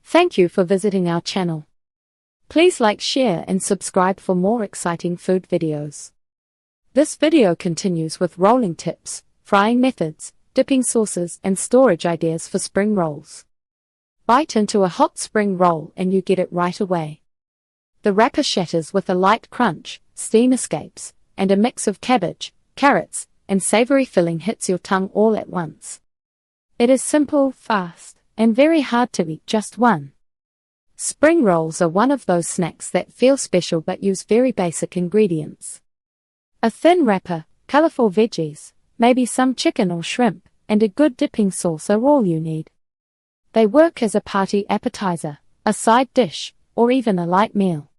Thank you for visiting our channel. Please like, share and subscribe for more exciting food videos. This video continues with rolling tips, frying methods, dipping sauces and storage ideas for spring rolls. Bite into a hot spring roll and you get it right away. The wrapper shatters with a light crunch, steam escapes, and a mix of cabbage, carrots, and savory filling hits your tongue all at once. It is simple, fast, and very hard to eat just one. Spring rolls are one of those snacks that feel special but use very basic ingredients. A thin wrapper, colorful veggies, maybe some chicken or shrimp, and a good dipping sauce are all you need. They work as a party appetizer, a side dish, or even a light meal.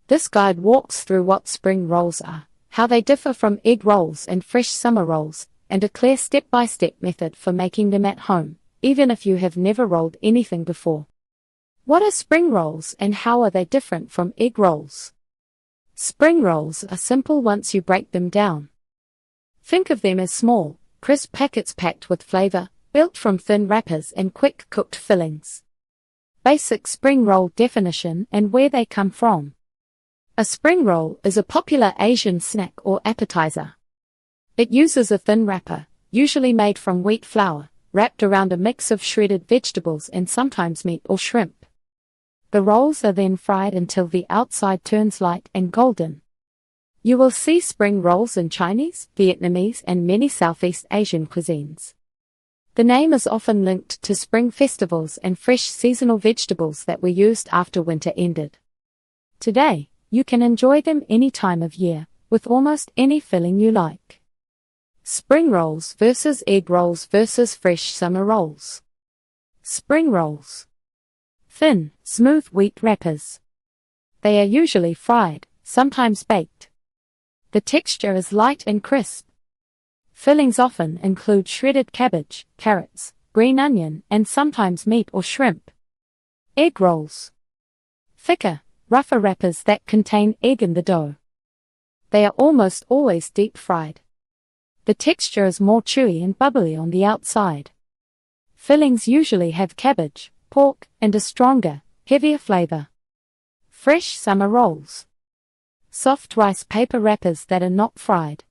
This guide walks through what spring rolls are, how they differ from egg rolls and fresh summer rolls, and a clear step-by-step method for making them at home, even if you have never rolled anything before. What are spring rolls and how are they different from egg rolls? Spring rolls are simple once you break them down. Think of them as small, crisp packets packed with flavor, built from thin wrappers and quick-cooked fillings. Basic spring roll definition and where they come from. A spring roll is a popular Asian snack or appetizer. It uses a thin wrapper, usually made from wheat flour, wrapped around a mix of shredded vegetables and sometimes meat or shrimp. The rolls are then fried until the outside turns light and golden. You will see spring rolls in Chinese, Vietnamese and many Southeast Asian cuisines. The name is often linked to spring festivals and fresh seasonal vegetables that were used after winter ended. Today, you can enjoy them any time of year, with almost any filling you like. Spring rolls versus egg rolls versus fresh summer rolls. Spring rolls. Thin, smooth wheat wrappers. They are usually fried, sometimes baked. The texture is light and crisp. Fillings often include shredded cabbage, carrots, green onion, and sometimes meat or shrimp. Egg rolls. Thicker, rougher wrappers that contain egg in the dough. They are almost always deep fried. The texture is more chewy and bubbly on the outside. Fillings usually have cabbage, pork, and a stronger, heavier flavor. Fresh summer rolls. Soft rice paper wrappers that are not fried.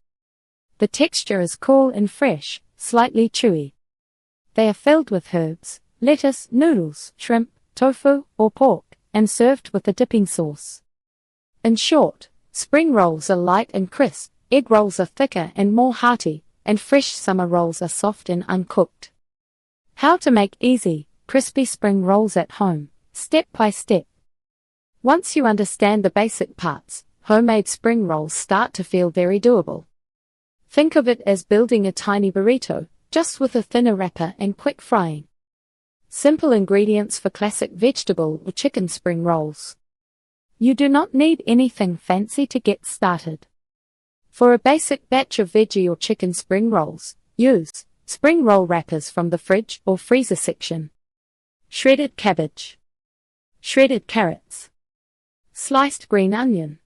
The texture is cool and fresh, slightly chewy. They are filled with herbs, lettuce, noodles, shrimp, tofu, or pork, and served with a dipping sauce. In short, spring rolls are light and crisp, egg rolls are thicker and more hearty, and fresh summer rolls are soft and uncooked. How to make easy, crispy spring rolls at home, step by step. Once you understand the basic parts, homemade spring rolls start to feel very doable. Think of it as building a tiny burrito, just with a thinner wrapper and quick frying. Simple ingredients for classic vegetable or chicken spring rolls. You do not need anything fancy to get started. For a basic batch of veggie or chicken spring rolls, use spring roll wrappers from the fridge or freezer section. Shredded cabbage. Shredded carrots. Sliced green onion.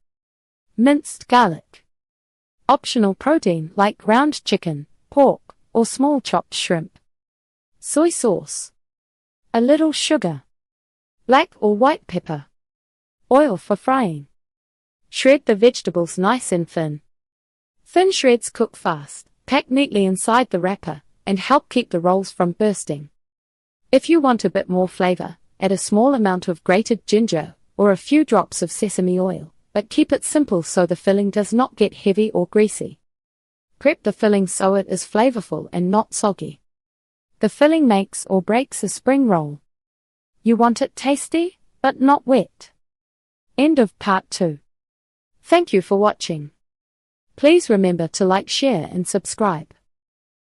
Minced garlic. Optional protein like ground chicken, pork, or small chopped shrimp. Soy sauce. A little sugar. Black or white pepper. Oil for frying. Shred the vegetables nice and thin. Thin shreds cook fast, pack neatly inside the wrapper, and help keep the rolls from bursting. If you want a bit more flavor, add a small amount of grated ginger, or a few drops of sesame oil, but keep it simple so the filling does not get heavy or greasy. Prep the filling so it is flavorful and not soggy. The filling makes or breaks a spring roll. You want it tasty, but not wet. End of part 2. Thank you for watching. Please remember to like, share and subscribe.